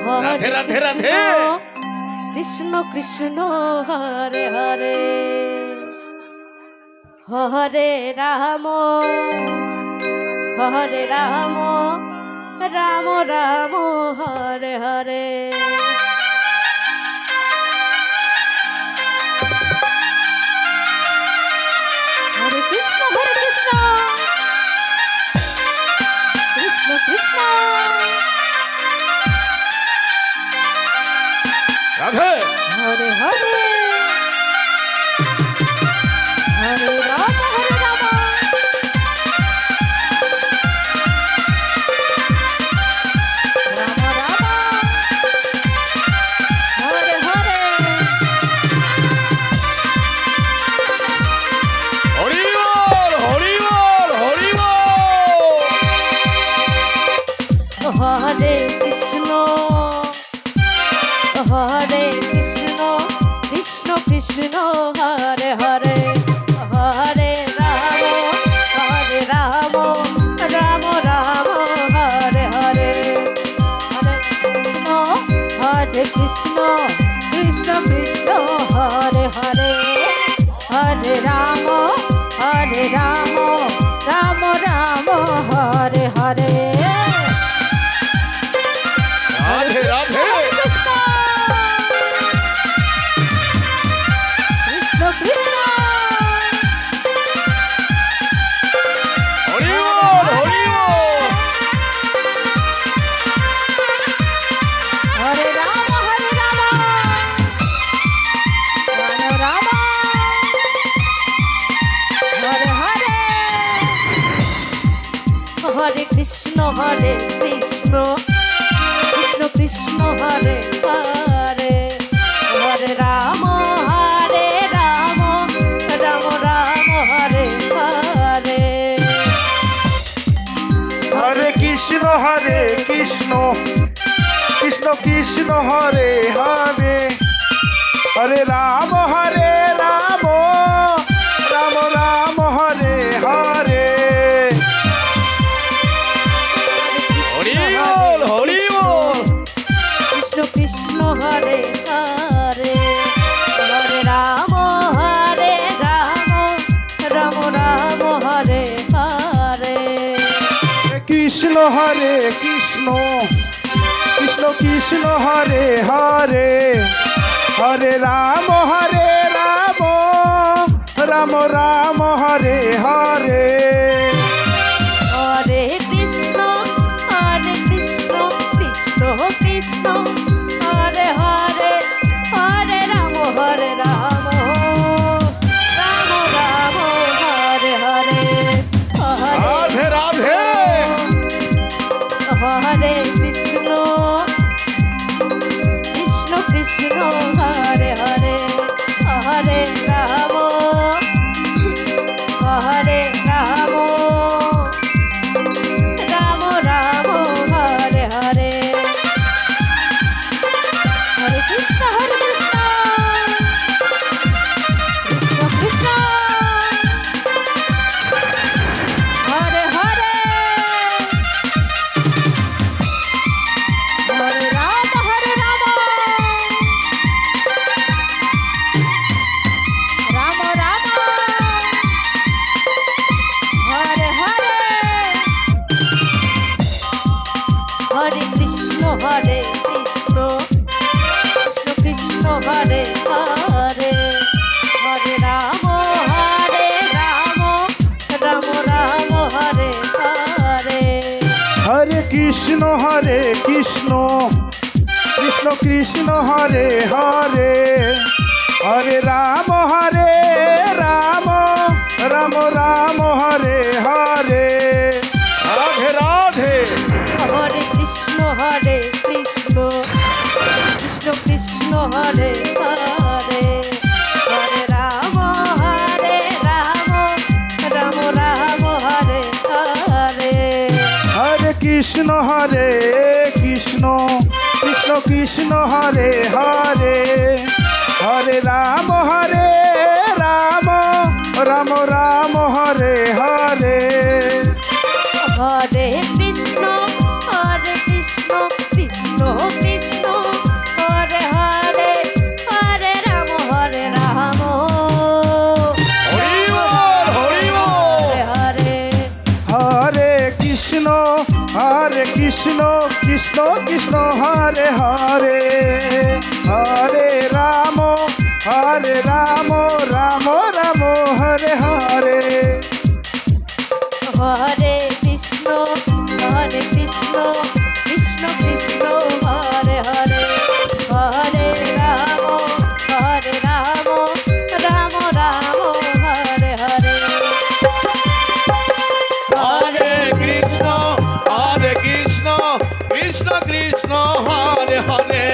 Radhe Radhe Radhe. Krishna Krishna Hare Hare, হরে Ram হরে Ram, Ram Ram Hare Hare. হরে Krishna Krishna Krishna. Radhe Hare Hare, হরে Ram হরে Ram, Ram Ram Hare Hare. Hari বল Hari বল Hari বল। হরে Krishna হরে Krishna, Krishna Krishna Hare Hare, হরে Ram Ram Ram Hare Hare. হরে Krishna Krishna Krishna Hare Hare, হরে Ram Ram Ram Hare Hare. Radhe Radhe Krishna Krishna, Hari বল Hari বল। হরে Ram Ram Ram, Hare Hare. হরে Krishna Krishna Krishna Hare Hare, হরে Ram Ram Ram Hare Hare. হরে Krishna Krishna Krishna Hare Hare, হরে Ram Ram Ram Hare Hare. Hari বল Hari বল। Krishna Krishna Hare Hare, হরে Ram Ram Ram Hare Hare. Krishna হরে Krishna Krishna Krishna Hare Hare, হরে Ram Ram Ram Hare Hare. হরে Krishna Krishna Krishna Hare Hare, হরে Ram Ram Ram Hare Hare. Radhe Radhe হরে Krishna Krishna Krishna Hare Hare, হরে Ram Ram Ram Hare Hare. হরে Krishna Krishna Krishna, Hare Hare. হরে Ram Ram Ram Hare Hare. হরে Krishna Krishna Krishna Hare Hare, হরে Ram Ram Ram Hare Hare. হরে Krishna Krishna Krishna Hare Hare, হরে Ram Ram Hare Hare. Radhe Radhe হরে Krishna Krishna Krishna Hare Hare, হরে Ram Ram Hare Hare. হরে Krishna Krishna Krishna Hare Hare, হরে Ram Ram Hare Hare. হরে Krishna Krishna Krishna Krishna Krishna Hare Hare Hare Ram Ram Ram Hare Hare Hare Krishna Krishna Krishna Hare Hare Hare Ram Ram Ram Hare Hare Hare Krishna Krishna Krishna Hare Hare